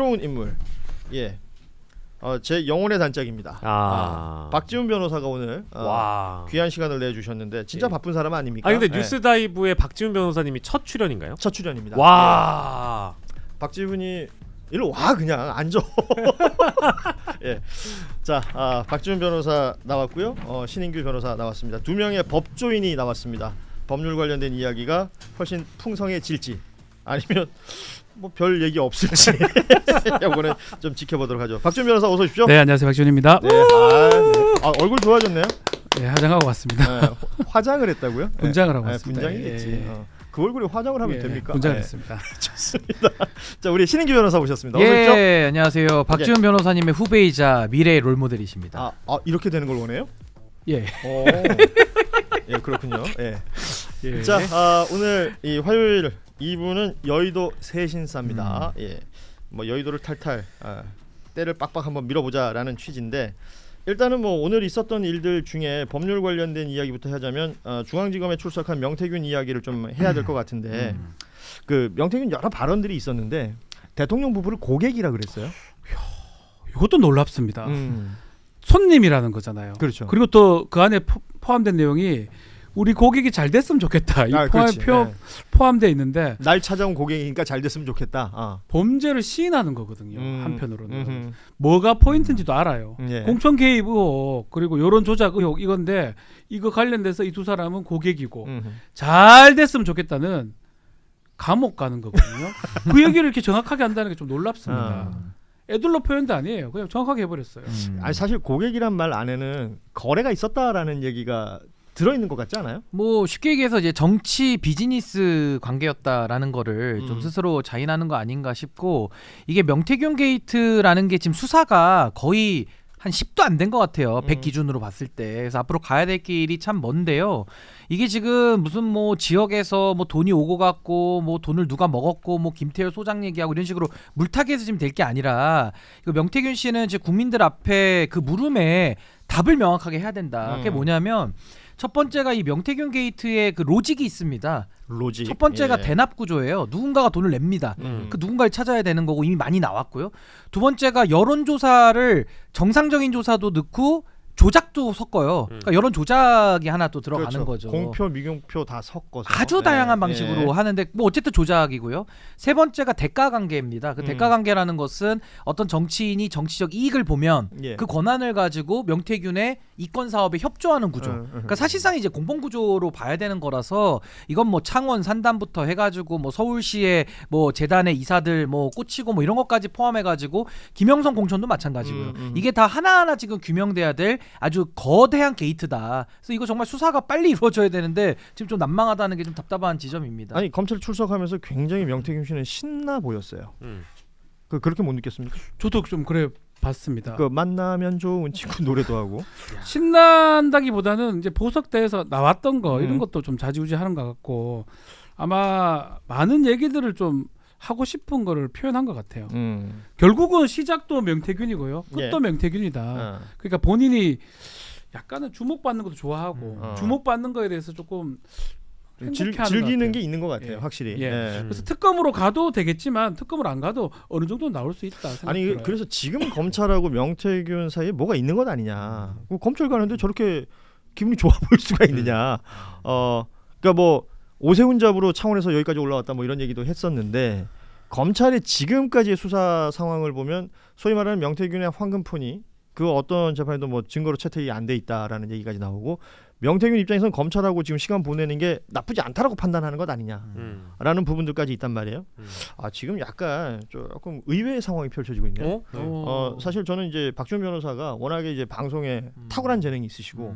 새로운 인물. 예. 제 영혼의 단짝입니다. 박지훈 변호사가 오늘 귀한 시간을 내주셨는데 진짜 바쁜 사람 아닙니까? 근데 뉴스다이브에 박지훈 변호사님이 첫 출연인가요? 첫 출연입니다. 와. 예. 박지훈이 일로 와 그냥 앉아. 예. 자, 박지훈 변호사 나왔고요. 신인규 변호사 나왔습니다. 두 명의 법조인이 나왔습니다. 법률 관련된 이야기가 훨씬 풍성해질지 아니면 뭐 별 얘기 없을지 이거는 좀 지켜보도록 하죠. 박지훈 변호사 어서 오십시오. 네, 안녕하세요. 박지훈입니다. 네, 얼굴 좋아졌네요. 네, 화장하고 왔습니다. 네, 화장을 했다고요? 분장을 하고 왔습니다. 분장이겠지. 그 얼굴에 화장을 하면 됩니까? 분장을 했습니다. 좋습니다. 자, 우리 신인규 변호사 오셨습니다. 어서 오십시오. 안녕하세요. 박지훈 변호사님의 후배이자 미래의 롤모델이십니다. 이렇게 되는 걸 원해요? 예. 예, 그렇군요. 예. 예. 자, 오늘 이 화요일 2부는 여의도 새신사입니다. 예. 뭐 여의도를 탈탈 때를 빡빡 한번 밀어보자라는 취지인데 일단은 뭐 오늘 있었던 일들 중에 법률 관련된 이야기부터 하자면 중앙지검에 출석한 명태균 이야기를 좀 해야 될 것 같은데 그 명태균 여러 발언들이 있었는데 대통령 부부를 고객이라 그랬어요. 이것도 놀랍습니다. 손님이라는 거잖아요. 그렇죠. 그리고 또 그 안에 포함된 내용이 우리 고객이 잘 됐으면 좋겠다. 이 포함되어 있는데 날 찾아온 고객이니까 잘 됐으면 좋겠다. 범죄를 시인하는 거거든요. 한편으로는 뭐가 포인트인지도 알아요. 예. 공천 개입 의혹 그리고 여론 조작 의혹 이건데 이거 관련돼서 이 두 사람은 고객이고 잘 됐으면 좋겠다는 감옥 가는 거거든요. 그 얘기를 이렇게 정확하게 한다는 게 좀 놀랍습니다. 애들로 표현도 아니에요. 그냥 정확하게 해버렸어요. 아니 사실 고객이란 말 안에는 거래가 있었다라는 얘기가 들어있는 것 같지 않아요? 뭐 쉽게 얘기해서 이제 정치 비즈니스 관계였다라는 거를 좀 스스로 자인하는 거 아닌가 싶고 이게 명태균 게이트라는 게 지금 수사가 거의 한 10도 안 된 것 같아요. 100 기준으로 봤을 때. 그래서 앞으로 가야 될 길이 참 먼데요. 이게 지금 무슨 뭐 지역에서 뭐 돈이 오고 갔고 뭐 돈을 누가 먹었고 뭐 김태열 소장 얘기하고 이런 식으로 물타기해서 지금 될 게 아니라 이거 명태균 씨는 지금 국민들 앞에 그 물음에 답을 명확하게 해야 된다. 그게 뭐냐면 첫 번째가 이 명태균 게이트의 그 로직이 있습니다. 로직. 첫 번째가 대납 구조예요. 누군가가 돈을 냅니다. 그 누군가를 찾아야 되는 거고 이미 많이 나왔고요. 두 번째가 여론조사를 정상적인 조사도 넣고 조작도 섞어요. 그러니까 여론 조작이 하나 또 들어가는 그렇죠. 거죠. 공표, 미공표 다 섞어서 아주 다양한 방식으로 하는데 뭐 어쨌든 조작이고요. 세 번째가 대가 관계입니다. 그 대가 관계라는 것은 어떤 정치인이 정치적 이익을 보면 그 권한을 가지고 명태균의 이권 사업에 협조하는 구조. 그러니까 사실상 이제 공범 구조로 봐야 되는 거라서 이건 뭐 창원 산단부터 해가지고 뭐 서울시의 뭐 재단의 이사들 뭐 꽂히고 뭐 이런 것까지 포함해가지고 김영선 공천도 마찬가지고요. 이게 다 하나하나 지금 규명돼야 될 아주 거대한 게이트다. 그래서 이거 정말 수사가 빨리 이루어져야 되는데 지금 좀 난망하다는 게 좀 답답한 지점입니다. 아니 검찰 출석하면서 굉장히 명태균 씨는 신나 보였어요. 그렇게 못 느꼈습니까? 저도 좀 그래 봤습니다. 그 만나면 좋은 친구 노래도 하고 신난다기보다는 이제 보석대에서 나왔던 거 이런 것도 좀 좌지우지하는 것 같고 아마 많은 얘기들을 좀 하고 싶은 거를 표현한 것 같아요. 결국은 시작도 명태균이고요. 끝도 명태균이다. 그러니까 본인이 약간은 주목받는 것도 좋아하고 주목받는 거에 대해서 조금 즐기는 게 있는 것 같아요. 확실히. 그래서 특검으로 가도 되겠지만 특검으로 안 가도 어느 정도 나올 수 있다 생각해요. 아니 그래서 지금 검찰하고 명태균 사이에 뭐가 있는 것 아니냐. 검찰 가는데 저렇게 기분이 좋아 보일 수가 있느냐. 그러니까 뭐 오세훈 잡으로 창원에서 여기까지 올라왔다 뭐 이런 얘기도 했었는데 검찰의 지금까지의 수사 상황을 보면 소위 말하는 명태균의 황금폰이 그 어떤 재판에도 뭐 증거로 채택이 안 돼 있다라는 얘기까지 나오고 명태균 입장에서는 검찰하고 지금 시간 보내는 게 나쁘지 않다라고 판단하는 것 아니냐라는 부분들까지 있단 말이에요. 지금 약간 조금 의외의 상황이 펼쳐지고 있네요. 사실 저는 이제 박지훈 변호사가 워낙에 이제 방송에 탁월한 재능이 있으시고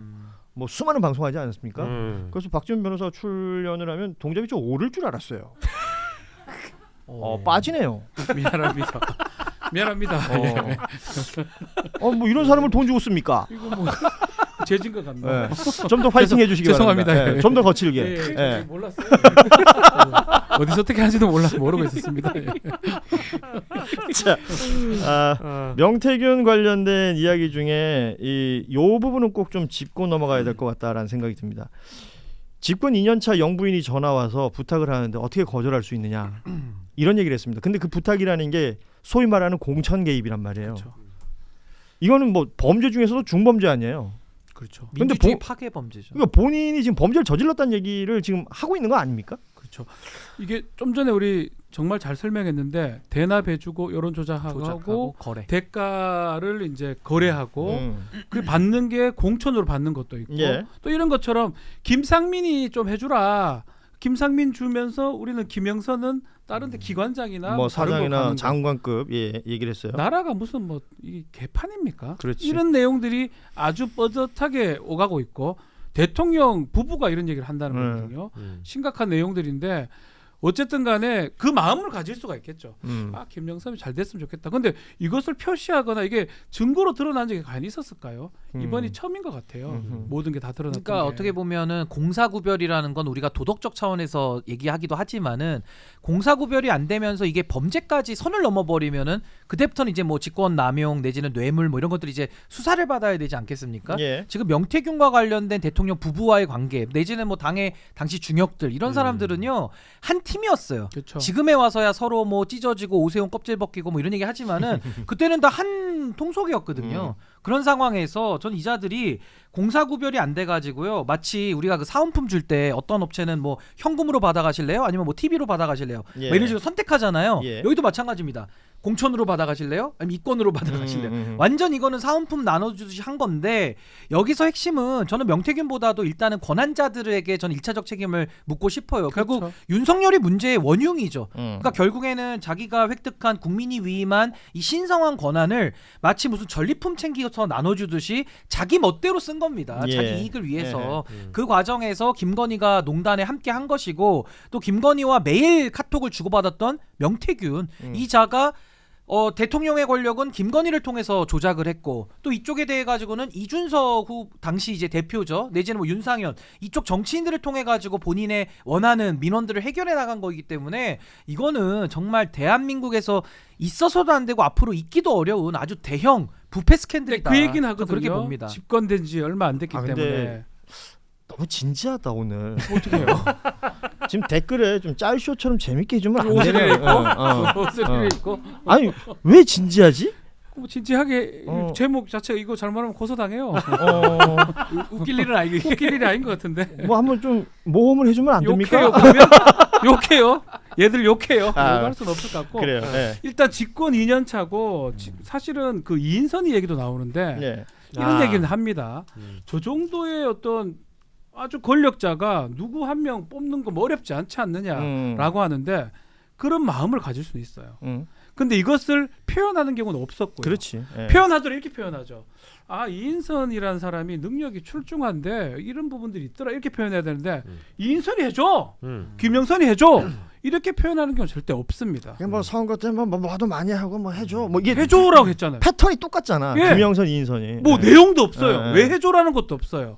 뭐 수많은 방송하지 않았습니까? 그래서 박지훈 변호사 출연을 하면 동접이 좀 오를 줄 알았어요. 빠지네요. 미안합니다. 뭐 이런 사람을 돈 주고 씁니까? 이거 뭐 재진 것 같네. 좀 더 화이팅 해주시기 죄송합니다. 바랍니다. 좀 더 거칠게. 몰랐어요. 어디서 어떻게 하는지도 모르고 있었습니다. 자, 명태균 관련된 이야기 중에 요 부분은 꼭 좀 짚고 넘어가야 될 것 같다라는 생각이 듭니다. 집권 2년차 영부인이 전화 와서 부탁을 하는데 어떻게 거절할 수 있느냐 이런 얘기를 했습니다. 근데 그 부탁이라는 게 소위 말하는 공천 개입이란 말이에요. 그렇죠. 이거는 뭐 범죄 중에서도 중범죄 아니에요. 그렇죠. 근데 민주주의 파괴 범죄죠. 그러니까 본인이 지금 범죄를 저질렀다는 얘기를 지금 하고 있는 거 아닙니까? 그렇죠. 이게 좀 전에 우리 정말 잘 설명했는데 대납해주고 여론 조작하고 조작하고 거래. 대가를 이제 거래하고 음. 그 받는 게 공천으로 받는 것도 있고 예. 또 이런 것처럼 김상민이 좀 해주라. 김상민 주면서 우리는 김영선은 다른데 기관장이나 뭐 다른 거 사장이나 가는 거. 장관급 예 얘기를 했어요. 나라가 무슨 뭐 이 개판입니까? 그렇지. 이런 내용들이 아주 뻗어하게 오가고 있고 대통령 부부가 이런 얘기를 한다는 거거든요. 심각한 내용들인데 어쨌든 간에 그 마음을 가질 수가 있겠죠. 아 김영삼이 잘 됐으면 좋겠다. 근데 이것을 표시하거나 이게 증거로 드러난 적이 과연 있었을까요? 이번이 처음인 것 같아요. 모든 게 다 드러났던 그러니까 게. 어떻게 보면은 공사구별이라는 건 우리가 도덕적 차원에서 얘기하기도 하지만은 공사구별이 안 되면서 이게 범죄까지 선을 넘어버리면은 그때부터는 이제 뭐 직권 남용 내지는 뇌물 뭐 이런 것들이 이제 수사를 받아야 되지 않겠습니까? 예. 지금 명태균과 관련된 대통령 부부와의 관계 내지는 뭐 당의 당시 중역들 이런 사람들은요 한 팀이었어요. 그렇죠. 지금에 와서야 서로 뭐 찢어지고 오세훈 껍질 벗기고 뭐 이런 얘기 하지만은 그때는 다 한 통속이었거든요. 그런 상황에서 전 이자들이 공사구별이 안 돼가지고요. 마치 우리가 그 사은품 줄 때 어떤 업체는 뭐 현금으로 받아가실래요? 아니면 뭐 TV로 받아가실래요? 예. 뭐 이런 식으로 선택하잖아요. 예. 여기도 마찬가지입니다. 공천으로 받아가실래요? 아니면 이권으로 받아가실래요? 완전 이거는 사은품 나눠주듯이 한 건데 여기서 핵심은 저는 명태균보다도 일단은 권한자들에게 전 1차적 책임을 묻고 싶어요. 결국 그렇죠. 윤석열이 문제의 원흉이죠. 음. 그러니까 결국에는 자기가 획득한 국민이 위임한 이 신성한 권한을 마치 무슨 전리품 챙기서 나눠주듯이 자기 멋대로 쓴 겁니다. 예. 자기 이익을 위해서. 그 과정에서 김건희가 농단에 함께 한 것이고 또 김건희와 매일 카톡을 주고받았던 명태균 이 자가 대통령의 권력은 김건희를 통해서 조작을 했고 또 이쪽에 대해 가지고는 이준석 후 당시 이제 대표죠 내지는 뭐 윤상현 이쪽 정치인들을 통해 가지고 본인의 원하는 민원들을 해결해 나간 거이기 때문에 이거는 정말 대한민국에서 있어서도 안 되고 앞으로 있기도 어려운 아주 대형 부패 스캔들이다. 그 얘기는 저는 하거든요. 그렇게 봅니다. 집권된 지 얼마 안 됐기 근데 때문에 너무 진지하다 오늘. 어떻게 해요? 지금 댓글에 좀 짤쇼처럼 재밌게 해주면 안 옷을 되네. 입고 옷을 입고 아니 왜 진지하지? 뭐 진지하게 제목 자체가 이거 잘못하면 고소당해요. 웃길 일은 아니고 웃길 일이 아닌 것 같은데. 뭐 한번 좀 모험을 해주면 안 됩니까? 욕해요. 보면 욕해요. 얘들 욕해요. 아. 욕할 수는 없을 것 같고. 그래요. 네. 일단 집권 2년 차고 사실은 그 이인선이 얘기도 나오는데 네. 이런 얘기는 합니다. 저 정도의 어떤 아주 권력자가 누구 한 명 뽑는 거 뭐 어렵지 않지 않느냐라고 하는데 그런 마음을 가질 수는 있어요. 근데 이것을 표현하는 경우는 없었고요. 그렇지. 네. 표현하더라도 이렇게 표현하죠. 아 이인선이라는 사람이 능력이 출중한데 이런 부분들이 있더라 이렇게 표현해야 되는데 이인선이 해줘, 김영선이 해줘 이렇게 표현하는 경우는 절대 없습니다. 그냥 뭐 선거 때만 뭐 뭐도 많이 하고 뭐 해줘. 뭐 이게 해줘라고 했잖아요. 패턴이 똑같잖아. 예. 김영선, 이인선이. 뭐 네. 내용도 없어요. 네. 왜 해줘라는 것도 없어요.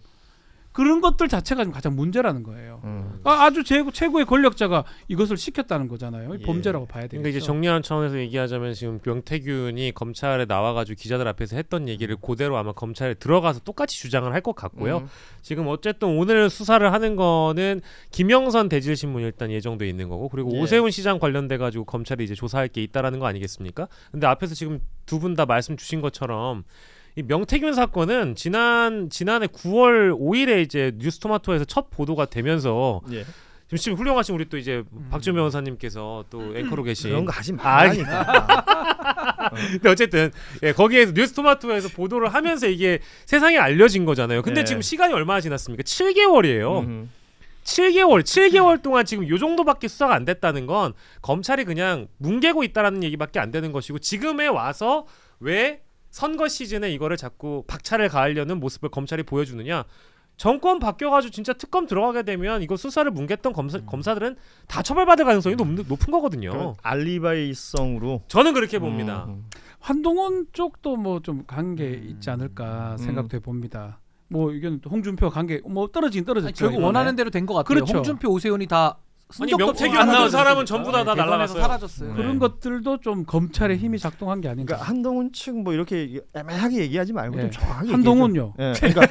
그런 것들 자체가 지금 가장 문제라는 거예요. 아주 최고의 권력자가 이것을 시켰다는 거잖아요. 예. 범죄라고 봐야 되겠죠. 그러니까 이제 정리하는 차원에서 얘기하자면 지금 명태균이 검찰에 나와가지고 기자들 앞에서 했던 얘기를 그대로 아마 검찰에 들어가서 똑같이 주장을 할 것 같고요. 지금 어쨌든 오늘 수사를 하는 거는 김영선 대질신문이 일단 예정돼 있는 거고 그리고 예. 오세훈 시장 관련돼 가지고 검찰이 이제 조사할 게 있다라는 거 아니겠습니까? 근데 앞에서 지금 두 분 다 말씀 주신 것처럼 이 명태균 사건은 지난해 9월 5일에 이제 뉴스토마토에서 첫 보도가 되면서 예. 지금 훌륭하신 우리 또 이제 박지훈 변호사님께서 또 앵커로 계신 그런 거 하지 말라니까. 근데 어쨌든 거기에서 뉴스토마토에서 보도를 하면서 이게 세상에 알려진 거잖아요. 근데 네. 지금 시간이 얼마나 지났습니까? 7개월이에요. 7개월 동안 지금 요 정도밖에 수사가 안 됐다는 건 검찰이 그냥 뭉개고 있다라는 얘기밖에 안 되는 것이고 지금에 와서 왜 선거 시즌에 이거를 자꾸 박차를 가하려는 모습을 검찰이 보여주느냐. 정권 바뀌어가지고 진짜 특검 들어가게 되면 이거 수사를 뭉갰던 검사들은 다 처벌받을 가능성이 높은 거거든요. 알리바이성으로 저는 그렇게 봅니다. 한동훈 쪽도 뭐 좀 관계 있지 않을까 생각돼 봅니다. 뭐 이건 홍준표 관계 뭐 떨어지죠. 결국 원하는 대로 된 것 같아요. 그렇죠. 홍준표, 오세훈이 다 아니 흔적도 명태균 안 같은 나와졌으니까. 사람은 전부 다 대선에서 날아갔어요. 사라졌어요. 그런 것들도 좀 검찰의 힘이 작동한 게 아닌가. 그러니까 한동훈 측 뭐 이렇게 애매하게 얘기하지 말고 예. 좀 정확하게 한동훈요. 얘기해 줘. 예.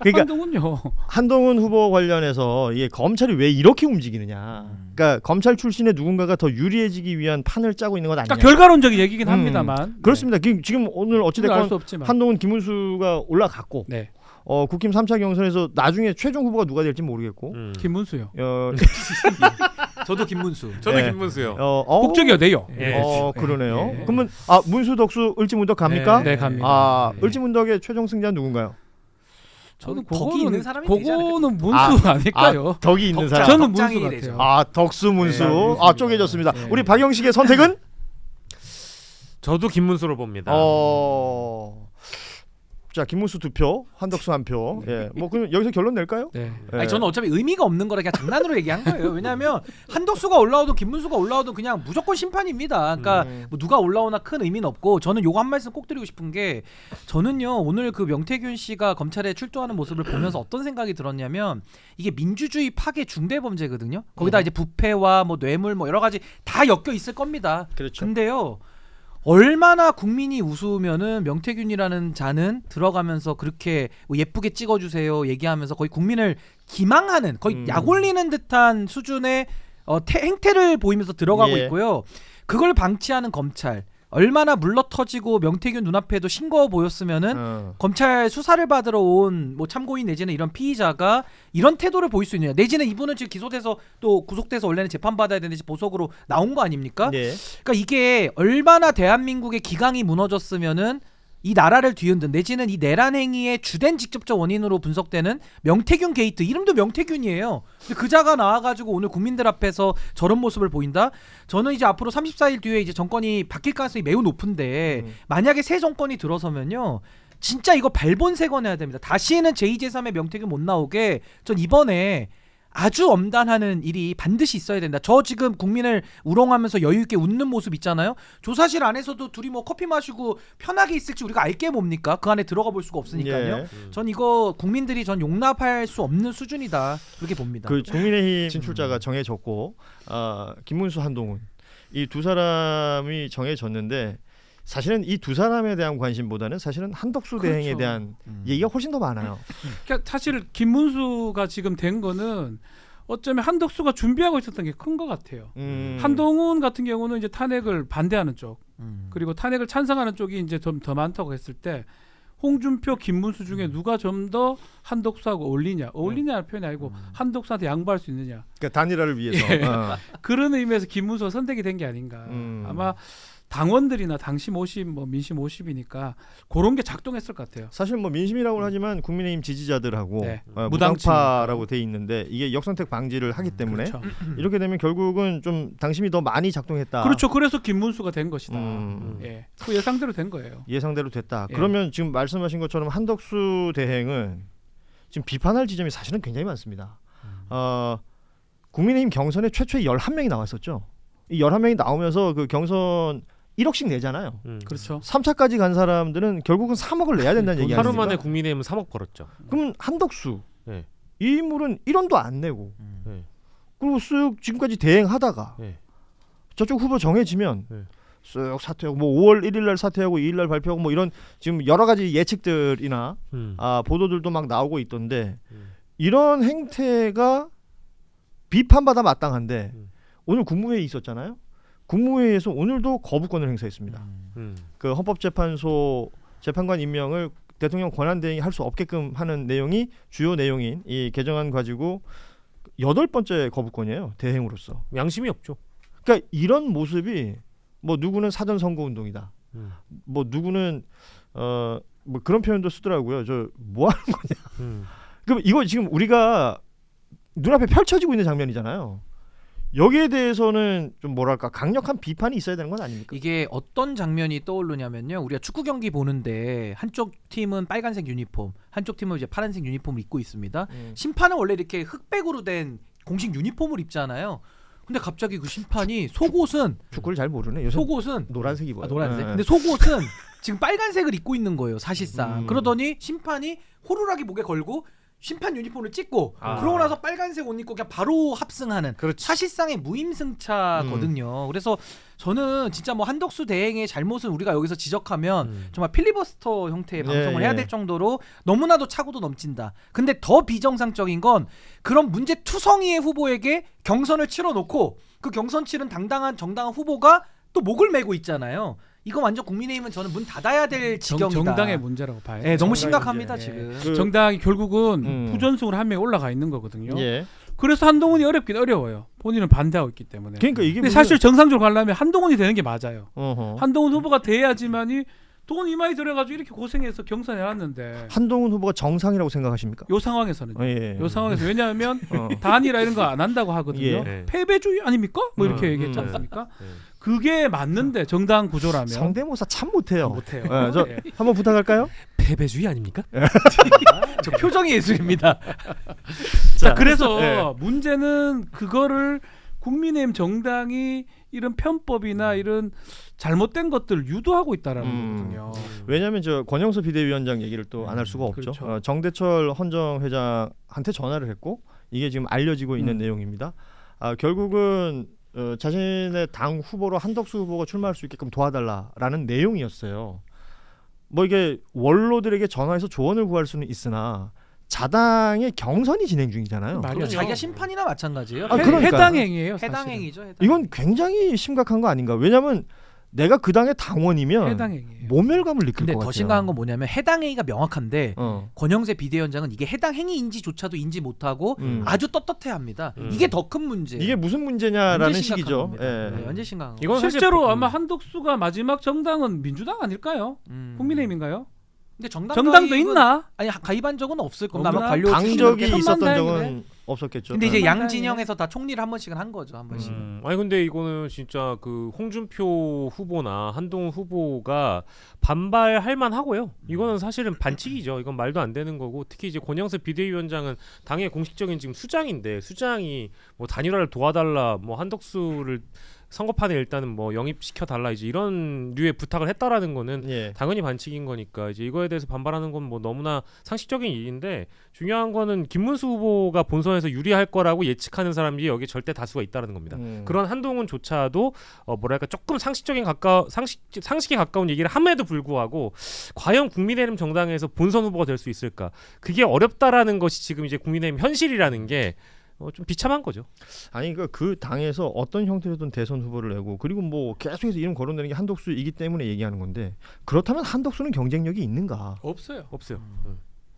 그러니까 한동훈요. 한동훈 후보 관련해서 이게 검찰이 왜 이렇게 움직이느냐. 그러니까 그러니까 검찰 출신의 누군가가 더 유리해지기 위한 판을 짜고 있는 것 아니냐. 그러니까 결과론적인 얘기긴 합니다만 그렇습니다. 지금 오늘 어찌 알 됐건 수 없지만 한동훈 김문수가 올라갔고 네. 국힘 3차 경선에서 나중에 최종 후보가 누가 될지 모르겠고 김문수요. 저도 김문수. 저도 네. 김문수요. 국적이요, 네요. 예. 그러네요. 예. 그러면 문수 덕수 을지문덕 갑니까? 네, 갑니다. 네. 을지문덕의 최종 승자는 누군가요? 저는 덕이 있는 사람이 그거는 문수 아닐까요? 덕이 있는 사람. 저는 문수 덕장이 같아요. 되죠. 덕수 문수. 네, 쪼개졌습니다. 네. 우리 박영식의 선택은? 저도 김문수로 봅니다. 자, 김문수 2표, 한덕수 1표. 예. 뭐 그럼 여기서 결론 낼까요? 네. 예. 아니 저는 어차피 의미가 없는 거라 그냥 장난으로 얘기한 거예요. 왜냐하면 한덕수가 올라오든 김문수가 올라오든 그냥 무조건 심판입니다. 그러니까 뭐 누가 올라오나 큰 의미는 없고 저는 요거 한 말씀 꼭 드리고 싶은 게 저는요 오늘 그 명태균 씨가 검찰에 출두하는 모습을 보면서 어떤 생각이 들었냐면 이게 민주주의 파괴 중대 범죄거든요. 거기다 이제 부패와 뭐 뇌물 뭐 여러 가지 다 엮여 있을 겁니다. 그렇죠. 근데요. 얼마나 국민이 우스우면은 명태균이라는 자는 들어가면서 그렇게 뭐 예쁘게 찍어주세요 얘기하면서 거의 국민을 기망하는 거의 약 올리는 듯한 수준의 행태를 보이면서 들어가고 예. 있고요. 그걸 방치하는 검찰 얼마나 물러터지고 명태균 눈앞에도 싱거워 보였으면은 검찰 수사를 받으러 온 뭐 참고인 내지는 이런 피의자가 이런 태도를 보일 수 있느냐 내지는 이분은 지금 기소돼서 또 구속돼서 원래는 재판받아야 되는데 보석으로 나온 거 아닙니까? 네. 그러니까 이게 얼마나 대한민국의 기강이 무너졌으면은 이 나라를 뒤흔든 내지는 이 내란 행위의 주된 직접적 원인으로 분석되는 명태균 게이트 이름도 명태균이에요. 근데 그자가 나와가지고 오늘 국민들 앞에서 저런 모습을 보인다. 저는 이제 앞으로 34일 뒤에 이제 정권이 바뀔 가능성이 매우 높은데 만약에 새 정권이 들어서면요. 진짜 이거 발본색원해야 됩니다. 다시는 제2, 제3의 명태균 못 나오게 전 이번에 아주 엄단하는 일이 반드시 있어야 된다. 저 지금 국민을 우롱하면서 여유 있게 웃는 모습 있잖아요. 조사실 안에서도 둘이 뭐 커피 마시고 편하게 있을지 우리가 알게 뭡니까? 그 안에 들어가 볼 수가 없으니까요. 예. 전 이거 국민들이 전 용납할 수 없는 수준이다. 그렇게 봅니다. 그 국민의힘 진출자가 정해졌고 김문수 한동훈 이 두 사람이 정해졌는데 사실은 이 두 사람에 대한 관심보다는 사실은 한덕수 그렇죠. 대행에 대한 얘기가 훨씬 더 많아요. 그러니까 사실 김문수가 지금 된 거는 어쩌면 한덕수가 준비하고 있었던 게 큰 것 같아요. 한동훈 같은 경우는 이제 탄핵을 반대하는 쪽 그리고 탄핵을 찬성하는 쪽이 이제 좀 더 많다고 했을 때 홍준표, 김문수 중에 누가 좀 더 한덕수하고 어울리냐는 표현이 아니고 한덕수한테 양보할 수 있느냐. 그러니까 단일화를 위해서. 예. 그런 의미에서 김문수가 선택이 된 게 아닌가. 아마 당원들이나 당심 50, 뭐 민심 50이니까 그런 게 작동했을 것 같아요. 사실 뭐 민심이라고는 하지만 국민의힘 지지자들하고 네. 무당파라고 돼 있는데 이게 역선택 방지를 하기 때문에 그렇죠. 이렇게 되면 결국은 좀 당심이 더 많이 작동했다. 그렇죠. 그래서 김문수가 된 것이다. 음. 예. 그 예상대로 된 거예요. 예상대로 됐다. 예. 그러면 지금 말씀하신 것처럼 한덕수 대행은 지금 비판할 지점이 사실은 굉장히 많습니다. 국민의힘 경선에 최초에 11명이 나왔었죠. 이 11명이 나오면서 그 경선 1억씩 내잖아요. 그렇죠. 3차까지 간 사람들은 결국은 3억을 내야 된다는 얘기 하루 아닙니까? 만에 국민의힘은 3억 벌었죠. 그럼 한덕수 네. 이 인물은 1원도 안 내고 네. 그리고 쓱 지금까지 대행하다가 네. 저쪽 후보 정해지면 네. 쓱 사퇴하고 뭐 5월 1일 날 사퇴하고 2일 날 발표하고 뭐 이런 지금 여러 가지 예측들이나 보도들도 막 나오고 있던데 이런 행태가 비판받아 마땅한데 오늘 국무회의 있었잖아요. 국무회의에서 오늘도 거부권을 행사했습니다. 그 헌법재판소 재판관 임명을 대통령 권한대행이 할 수 없게끔 하는 내용이 주요 내용인 이 개정안 가지고 8번째 거부권이에요. 대행으로서. 양심이 없죠. 그러니까 이런 모습이 뭐 누구는 사전 선거 운동이다. 뭐 누구는 뭐 그런 표현도 쓰더라고요. 저 뭐 하는 거냐. 그럼 이거 지금 우리가 눈앞에 펼쳐지고 있는 장면이잖아요. 여기에 대해서는 좀 뭐랄까 강력한 비판이 있어야 되는 건 아닙니까? 이게 어떤 장면이 떠오르냐면요. 우리가 축구 경기 보는데 한쪽 팀은 빨간색 유니폼, 한쪽 팀은 이제 파란색 유니폼을 입고 있습니다. 심판은 원래 이렇게 흑백으로 된 공식 유니폼을 입잖아요. 근데 갑자기 그 심판이 속옷은 축구를 잘 모르네. 요새 속옷은 노란색 입어요. 노란색. 네. 근데 속옷은 지금 빨간색을 입고 있는 거예요. 사실상. 그러더니 심판이 호루라기 목에 걸고 심판 유니폼을 찍고 아. 그러고 나서 빨간색 옷 입고 그냥 바로 합승하는 그렇지. 사실상의 무임승차거든요. 그래서 저는 진짜 뭐 한덕수 대행의 잘못은 우리가 여기서 지적하면 정말 필리버스터 형태의 방송을 예, 해야 예. 될 정도로 너무나도 차고도 넘친다. 근데 더 비정상적인 건 그런 문제 투성이의 후보에게 경선을 치러놓고 그 경선 치른 당당한 정당한 후보가 또 목을 메고 있잖아요. 이거 완전 국민의힘은 저는 문 닫아야 될 지경이다. 정당의 문제라고 봐요. 네, 너무 정당의 심각합니다 문제. 지금. 그- 정당이 결국은 부전승으로 한 명이 올라가 있는 거거든요. 예. 그래서 한동훈이 어렵긴 어려워요. 본인은 반대하고 있기 때문에. 그러니까 이게 근데 사실 정상적으로 가려면 한동훈이 되는 게 맞아요. 어허. 한동훈 후보가 돼야지만이 돈 이마에 들어가지고 이렇게 고생해서 경선해놨는데 한동훈 후보가 정상이라고 생각하십니까? 요 상황에서는 예. 요 상황에서 왜냐하면 어. 단일화 이런 거 안 한다고 하거든요. 예. 패배주의 아닙니까? 뭐 이렇게 얘기했지 음. 않습니까? 네. 그게 맞는데 정당 구조라면 성대모사 참 못해요. 못해요. 예, 저 예. 한번 부탁할까요? 패배주의 아닙니까? 저 표정이 예술입니다. 자, 그래서 예. 문제는 그거를 국민의힘 정당이 이런 편법이나 이런 잘못된 것들을 유도하고 있다라는 거거든요. 왜냐하면 저 권영수 비대위원장 얘기를 또 안 할 수가 없죠. 그렇죠. 정대철 헌정 회장한테 전화를 했고 이게 지금 알려지고 있는 내용입니다. 결국은 자신의 당 후보로 한덕수 후보가 출마할 수 있게끔 도와달라라는 내용이었어요. 뭐 이게 원로들에게 전화해서 조언을 구할 수는 있으나 자당의 경선이 진행 중이잖아요. 말이 그리고 아니죠. 자기가 심판이나 마찬가지예요. 아, 그러니까요. 해당 행위예요. 해당 사실은. 행위죠. 해당. 이건 굉장히 심각한 거 아닌가? 왜냐하면 내가 그 당의 당원이면 해당 행위예요. 모멸감을 느낄 근데 것 더 같아요. 심각한 건 뭐냐면 해당 행위가 명확한데 어. 권영세 비대위원장은 이게 해당 행위인지조차도 인지 못하고 아주 떳떳해합니다. 이게 더 큰 문제예요. 이게 무슨 문제냐라는 완전 심각한 식이죠. 겁니다. 예. 네, 완전 심각한 거. 이건 사실 실제로 아마 한덕수가 마지막 정당은 민주당 아닐까요? 음. 국민의힘인가요? 근데 정당도 정당도 있나? 아니 가입한 적은 없을 겁니다. 아마 없나? 관료 당적이 출신으로 있었던 천만 적은 다행이네. 없었겠죠. 근데 이제 천만 양진영에서 다 총리를 한 번씩은 한 거죠. 한 번씩. 아니 근데 이거는 진짜 그 홍준표 후보나 한동훈 후보가 반발할 만하고요. 이거는 사실은 반칙이죠. 이건 말도 안 되는 거고 특히 이제 권영세 비대위원장은 당의 공식적인 지금 수장인데 수장이 뭐 단일화를 도와달라 뭐 한덕수를 선거판에 일단은 뭐 영입시켜 달라 이제 이런 류의 부탁을 했다라는 거는 예. 당연히 반칙인 거니까 이제 이거에 대해서 반발하는 건 뭐 너무나 상식적인 일인데 중요한 거는 김문수 후보가 본선에서 유리할 거라고 예측하는 사람이 여기 절대 다수가 있다는 겁니다. 그런 한동훈조차도 뭐랄까 조금 상식에 가까운 얘기를 함에도 불구하고 과연 국민의힘 정당에서 본선 후보가 될 수 있을까? 그게 어렵다라는 것이 지금 이제 국민의힘 현실이라는 게 좀 비참한 거죠. 아니 그러니까 그 당에서 어떤 형태로든 대선 후보를 내고 그리고 뭐 계속해서 이름 거론되는 게 한덕수이기 때문에 얘기하는 건데 그렇다면 한덕수는 경쟁력이 있는가? 없어요. 없어요.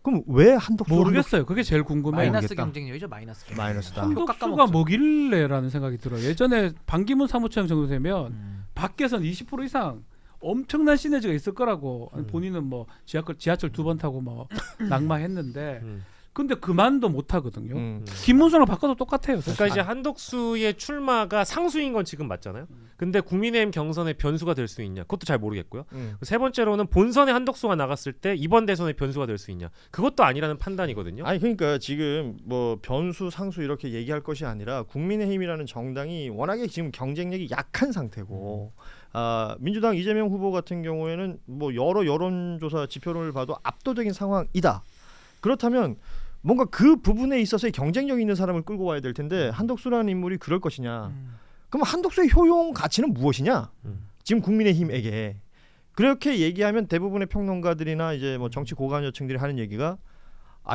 그럼 왜 한덕수 모르겠어요. 그게 제일 궁금해요. 마이너스 모르겠다. 경쟁력이죠. 마이너스 경쟁력. 마이너스다. 표 한덕수가 깎아먹죠. 뭐길래라는 생각이 들어요. 예전에 반기문 사무처장 정도 되면 밖에서는 20% 이상 엄청난 시너지가 있을 거라고 본인은 뭐 지하철 2번 타고 뭐 낙마했는데 근데 그만도 못 하거든요. 김문수랑 바꿔도 똑같아요. 사실. 그러니까 이제 한덕수의 출마가 상수인 건 지금 맞잖아요. 근데 국민의힘 경선의 변수가 될 수 있냐? 그것도 잘 모르겠고요. 세 번째로는 본선에 한덕수가 나갔을 때 이번 대선의 변수가 될 수 있냐? 그것도 아니라는 판단이거든요. 아니 그러니까 지금 뭐 변수 상수 이렇게 얘기할 것이 아니라 국민의힘이라는 정당이 워낙에 지금 경쟁력이 약한 상태고 민주당 이재명 후보 같은 경우에는 뭐 여러 여론조사 지표를 봐도 압도적인 상황이다. 그렇다면 뭔가 그 부분에 있어서의 경쟁력 있는 사람을 끌고 와야 될 텐데 한덕수라는 인물이 그럴 것이냐? 그럼 한덕수의 효용 가치는 무엇이냐? 지금 국민의힘에게 그렇게 얘기하면 대부분의 평론가들이나 이제 뭐 정치 고관여층들이 하는 얘기가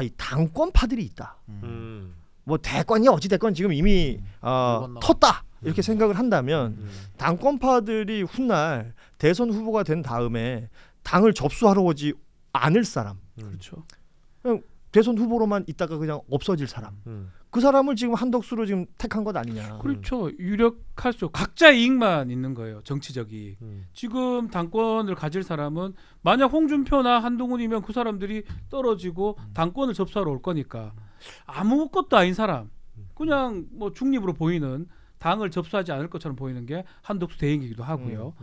이 당권파들이 있다. 뭐 대권이 어찌 됐건 지금 이미 텄다 이렇게 생각을 한다면 당권파들이 훗날 대선 후보가 된 다음에 당을 접수하러 오지 않을 사람, 그렇죠. 그냥 대선 후보로만 있다가 그냥 없어질 사람, 그 사람을 지금 한덕수로 지금 택한 것 아니냐. 그렇죠. 유력할 수 각자 이익만 있는 거예요. 정치적 이익. 지금 당권을 가질 사람은 만약 홍준표나 한동훈이면 그 사람들이 떨어지고 당권을 접수하러 올 거니까 아무것도 아닌 사람, 그냥 뭐 중립으로 보이는 당을 접수하지 않을 것처럼 보이는 게 한덕수 대행이기도 하고요.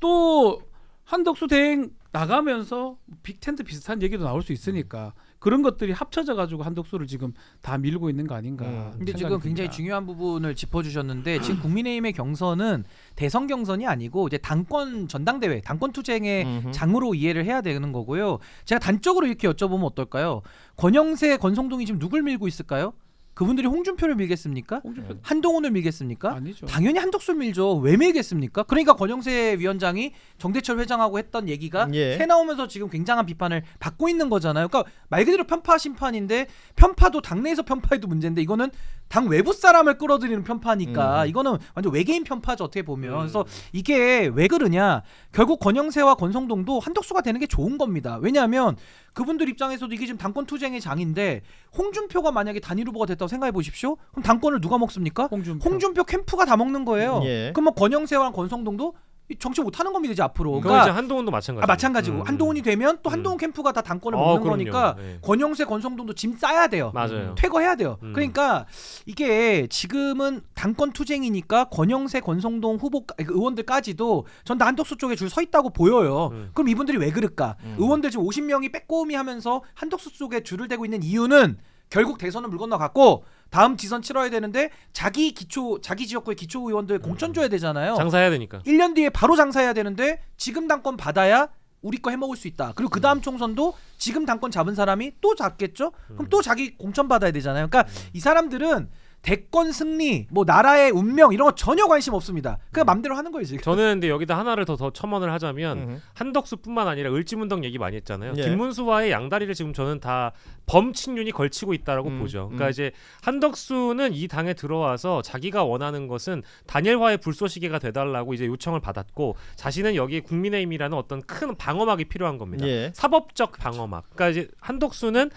또 한덕수 대행 나가면서 빅텐트 비슷한 얘기도 나올 수 있으니까 그런 것들이 합쳐져 가지고 한덕수를 지금 다 밀고 있는 거 아닌가. 근데 생각이 지금 굉장히 듭니다. 중요한 부분을 짚어주셨는데 지금 국민의힘의 경선은 대선 경선이 아니고 이제 당권 전당대회, 당권 투쟁의 장으로 이해를 해야 되는 거고요. 제가 단적으로 이렇게 여쭤보면 어떨까요? 권영세, 권성동이 지금 누굴 밀고 있을까요? 그분들이 홍준표를 밀겠습니까? 홍준표 한동훈을 밀겠습니까? 아니죠. 당연히 한덕수를 밀죠. 왜 밀겠습니까? 그러니까 권영세 위원장이 정대철 회장하고 했던 얘기가 예. 새 나오면서 지금 굉장한 비판을 받고 있는 거잖아요. 그러니까 말 그대로 편파 심판인데 편파도 당내에서 편파해도 문제인데 이거는 당 외부 사람을 끌어들이는 편파니까 이거는 완전 외계인 편파죠 어떻게 보면. 그래서 이게 왜 그러냐? 결국 권영세와 권성동도 한덕수가 되는 게 좋은 겁니다. 왜냐하면 그분들 입장에서도 이게 지금 당권 투쟁의 장인데 홍준표가 만약에 단일 후보가 됐다고 생각해 보십시오. 그럼 당권을 누가 먹습니까? 홍준표 캠프가 다 먹는 거예요. 예. 그럼 뭐 권영세와 권성동도 이 정치 못하는 겁니다 이제 앞으로. 그건 그러니까 이제 한동훈도 마찬가지. 마찬가지고 한동훈이 되면 또 한동훈 캠프가 다 당권을 먹는 그럼요. 거니까 네. 권영세, 권성동도 짐 싸야 돼요. 맞아요. 퇴거해야 돼요. 그러니까 이게 지금은 당권 투쟁이니까 권영세, 권성동 후보 의원들까지도 전 다 한덕수 쪽에 줄 서 있다고 보여요. 그럼 이분들이 왜 그럴까? 의원들 지금 50명이 빼꼼히 하면서 한덕수 쪽에 줄을 대고 있는 이유는 결국 대선을 물 건너갔고 다음 지선 치러야 되는데 자기 지역구의 기초 의원들 공천 줘야 되잖아요. 장사해야 되니까. 1년 뒤에 바로 장사해야 되는데 지금 당권 받아야 우리 거 해먹을 수 있다. 그리고 그 다음 총선도 지금 당권 잡은 사람이 또 잡겠죠? 그럼 또 자기 공천 받아야 되잖아요. 그러니까 이 사람들은 대권 승리, 뭐 나라의 운명 이런 거 전혀 관심 없습니다. 그냥 맘대로 하는 거예요 지금. 저는 근데 여기다 하나를 더 첨언을 하자면 한덕수뿐만 아니라 을지문덕 얘기 많이 했잖아요. 예. 김문수와의 양다리를 지금 저는 다 범친윤이 걸치고 있다라고 보죠. 그러니까 이제 한덕수는 이 당에 들어와서 자기가 원하는 것은 단일화의 불쏘시개가 돼달라고 이제 요청을 받았고 자신은 여기에 국민의힘이라는 어떤 큰 방어막이 필요한 겁니다. 예. 사법적 방어막. 그러니까 이제 한덕수는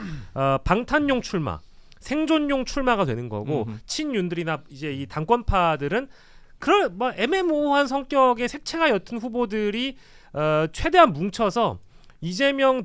방탄용 출마. 생존용 출마가 되는 거고 친윤들이나 이제 이 당권파들은 그런 뭐 애매모호한 성격의 색채가 옅은 후보들이 최대한 뭉쳐서 이재명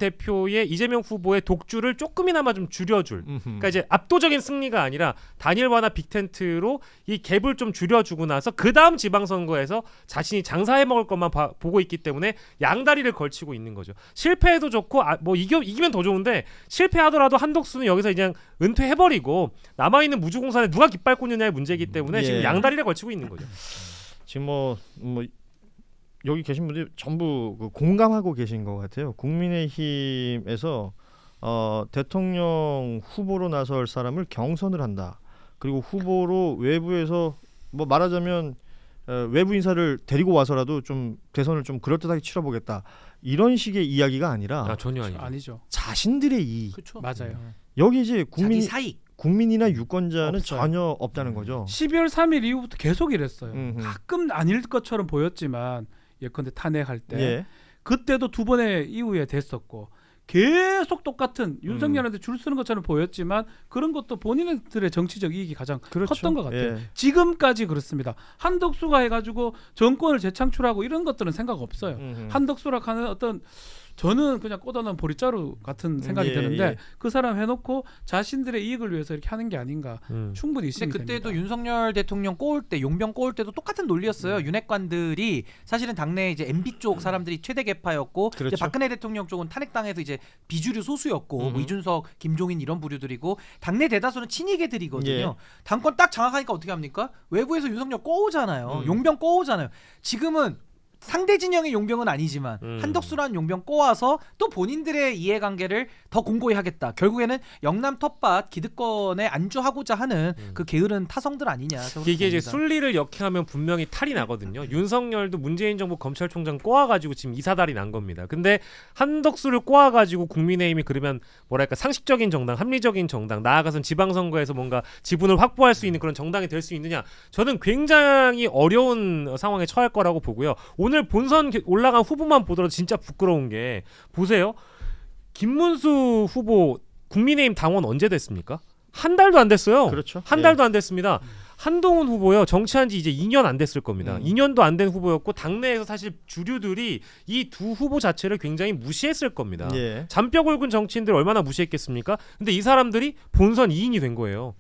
후보의 독주를 조금이나마 좀 줄여줄. 그러니까 이제 압도적인 승리가 아니라 단일화나 빅텐트로 이 갭을 좀 줄여주고 나서 그 다음 지방선거에서 자신이 장사해 먹을 것만 보고 있기 때문에 양다리를 걸치고 있는 거죠. 실패해도 좋고 뭐 이기면 더 좋은데 실패하더라도 한덕수는 여기서 그냥 은퇴해버리고 남아있는 무주공산에 누가 깃발 꽂느냐의 문제이기 때문에 예. 지금 양다리를 걸치고 있는 거죠. 지금 뭐 여기 계신 분들이 전부 공감하고 계신 것 같아요. 국민의힘에서 대통령 후보로 나설 사람을 경선을 한다. 그리고 후보로 외부에서 뭐 말하자면 외부 인사를 데리고 와서라도 좀 대선을 좀 그럴듯하게 치러보겠다. 이런 식의 이야기가 아니라 전혀 아니죠. 아니죠. 자신들의 이익. 그렇죠. 맞아요. 여기 이제 자기 사익. 국민이나 유권자는 없어요. 전혀 없다는 거죠. 12월 3일 이후부터 계속 이랬어요. 음흠. 가끔 아닐 것처럼 보였지만 예컨대 탄핵할 때 예. 그때도 두 번의 이후에 됐었고 계속 똑같은 윤석열한테 줄 서는 것처럼 보였지만 그런 것도 본인들의 정치적 이익이 가장 그렇죠. 컸던 것 같아요. 예. 지금까지 그렇습니다. 한덕수가 해가지고 정권을 재창출하고 이런 것들은 생각 없어요. 한덕수라 하는 어떤 저는 그냥 꽂아놓은 보리자루 같은 생각이 예, 드는데 예. 그 사람 해놓고 자신들의 이익을 위해서 이렇게 하는 게 아닌가 충분히 근데 있으면 그때도 됩니다. 윤석열 대통령 꼬을 때 용병 꼬을 때도 똑같은 논리였어요. 윤핵관들이 사실은 당내 이제 MB 쪽 사람들이 최대 개파였고 그렇죠. 이제 박근혜 대통령 쪽은 탄핵당에서 이제 비주류 소수였고 뭐 이준석, 김종인 이런 부류들이고 당내 대다수는 친이계들이거든요. 예. 당권 딱 장악하니까 어떻게 합니까? 외부에서 윤석열 꼬우잖아요. 용병 꼬우잖아요. 지금은 상대 진영의 용병은 아니지만 한덕수라는 용병 꼬아서 또 본인들의 이해관계를 더 공고히 하겠다. 결국에는 영남 텃밭 기득권에 안주하고자 하는 그 게으른 타성들 아니냐. 이게 이제 순리를 역행하면 분명히 탈이 나거든요. 윤석열도 문재인 정부 검찰총장 꼬아가지고 지금 이사달이 난 겁니다. 근데 한덕수를 꼬아가지고 국민의힘이 그러면 뭐랄까 상식적인 정당, 합리적인 정당, 나아가선 지방선거에서 뭔가 지분을 확보할 수 있는 그런 정당이 될 수 있느냐? 저는 굉장히 어려운 상황에 처할 거라고 보고요. 오늘 본선 올라간 후보만 보더라도 진짜 부끄러운 게 보세요. 김문수 후보 국민의힘 당원 언제 됐습니까? 한 달도 안 됐어요. 그렇죠. 한 달도 안 됐습니다. 한동훈 후보요. 정치한 지 이제 2년 안 됐을 겁니다. 2년도 안 된 후보였고 당내에서 사실 주류들이 이 두 후보 자체를 굉장히 무시했을 겁니다. 예. 잔뼈 굵은 정치인들 얼마나 무시했겠습니까? 근데 이 사람들이 본선 2인이 된 거예요.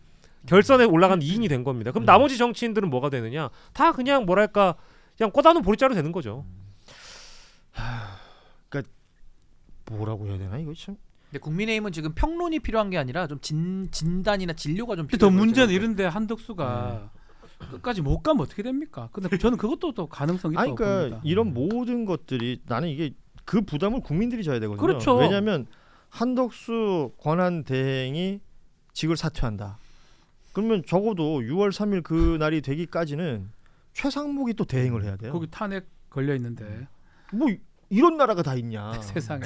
결선에 올라간 2인이 된 겁니다. 그럼 나머지 정치인들은 뭐가 되느냐? 다 그냥 뭐랄까 그냥 꽂아놓은 보리자루 되는 거죠. 뭐라고 해야 되나 이거 참. 근데 국민의힘은 지금 평론이 필요한 게 아니라 좀 진단이나 진료가 좀 더 필요해요. 문제는 이런데 한덕수가 끝까지 못 가면 어떻게 됩니까? 근데 저는 그것도 또 가능성이 아니 있다고 그러니까 봅니다. 이런 모든 것들이 나는 이게 그 부담을 국민들이 져야 되거든요. 그렇죠. 왜냐하면 한덕수 권한 대행이 직을 사퇴한다. 그러면 적어도 6월 3일 그 날이 되기까지는 최상목이 또 대행을 해야 돼요. 거기 탄핵 걸려 있는데 뭐 이런 나라가 다 있냐. 세상에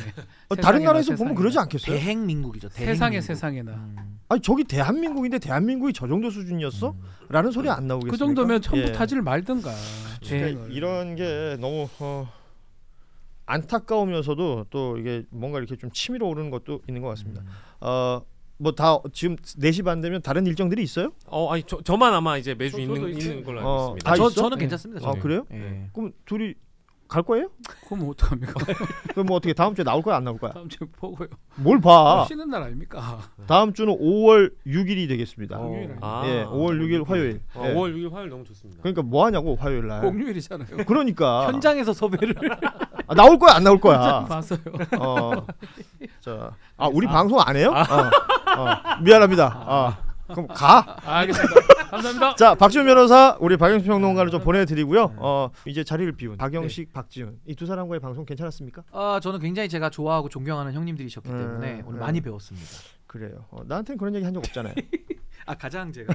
다른 나라에서 세상에나. 보면 그러지 않겠어요? 대행민국이죠. 세상에 대행민국. 세상에나 아니 저기 대한민국인데 대한민국이 저 정도 수준이었어? 라는 소리 안 나오겠습니까? 그 정도면 처음부터 예. 타지를 말든가. 그러니까 대행을. 이런 게 너무 안타까우면서도 또 이게 뭔가 이렇게 좀 치밀어 오르는 것도 있는 것 같습니다. 뭐 다 지금 4시 반 되면 다른 일정들이 있어요? 아니 저만 아마 이제 매주 저도 있는 걸로 알고 있습니다. 다 있어? 저는 네. 괜찮습니다. 아 저는. 그래요? 예. 그럼 둘이 갈 거예요? 그럼 어떡합니까? 그럼 뭐 어떻게 다음 주에 나올 거야 안 나올 거야? 다음 주에 보고요. 뭘 봐? 쉬는 날 아닙니까? 다음 주는 5월 6일이 되겠습니다. 공휴일 예, 5월 6일 화요일. 예. 5월 6일 화요일 너무 좋습니다. 그러니까 뭐 하냐고 화요일 날. 공휴일이잖아요. 그러니까 현장에서 섭외를 나올 거야 안 나올 거야? 봤어요. 자, 우리 방송 안 해요? 미안합니다. 그럼 가. 알겠습니다. 감사합니다. 자, 박지훈 변호사, 우리 박영식 평론가를 좀 보내드리고요. 이제 자리를 비운 박영식, 박지훈 이 두 사람과의 방송 괜찮았습니까? 저는 굉장히 제가 좋아하고 존경하는 형님들이셨기 때문에 오늘 많이 배웠습니다. 그래요. 나한테는 그런 얘기 한 적 없잖아요. 가장 제가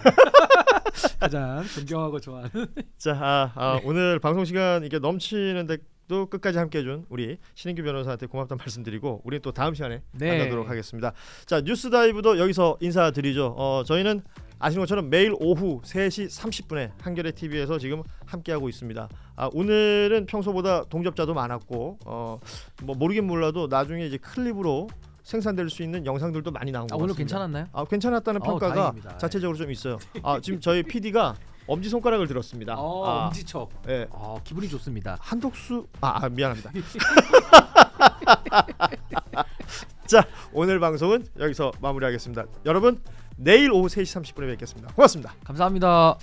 가장 존경하고 좋아하는 자, 오늘 방송 시간 이게 넘치는데 또 끝까지 함께해준 우리 신인규 변호사한테 고맙다는 말씀드리고 우리는 또 다음 시간에 네. 만나도록 하겠습니다. 자, 뉴스다이브도 여기서 인사드리죠. 저희는 아시는 것처럼 매일 오후 3시 30분에 한겨레 TV에서 지금 함께하고 있습니다. 오늘은 평소보다 동접자도 많았고 뭐 모르긴 몰라도 나중에 이제 클립으로 생산될 수 있는 영상들도 많이 나온 것 같습니다. 오늘 괜찮았나요? 괜찮았다는 평가가 다행입니다. 자체적으로 좀 있어요. 지금 저희 PD가 엄지 손가락을 들었습니다. 엄지척. 예. 기분이 좋습니다. 한덕수 미안합니다. 자, 오늘 방송은 여기서 마무리하겠습니다. 여러분 내일 오후 3시 30분에 뵙겠습니다. 고맙습니다. 감사합니다.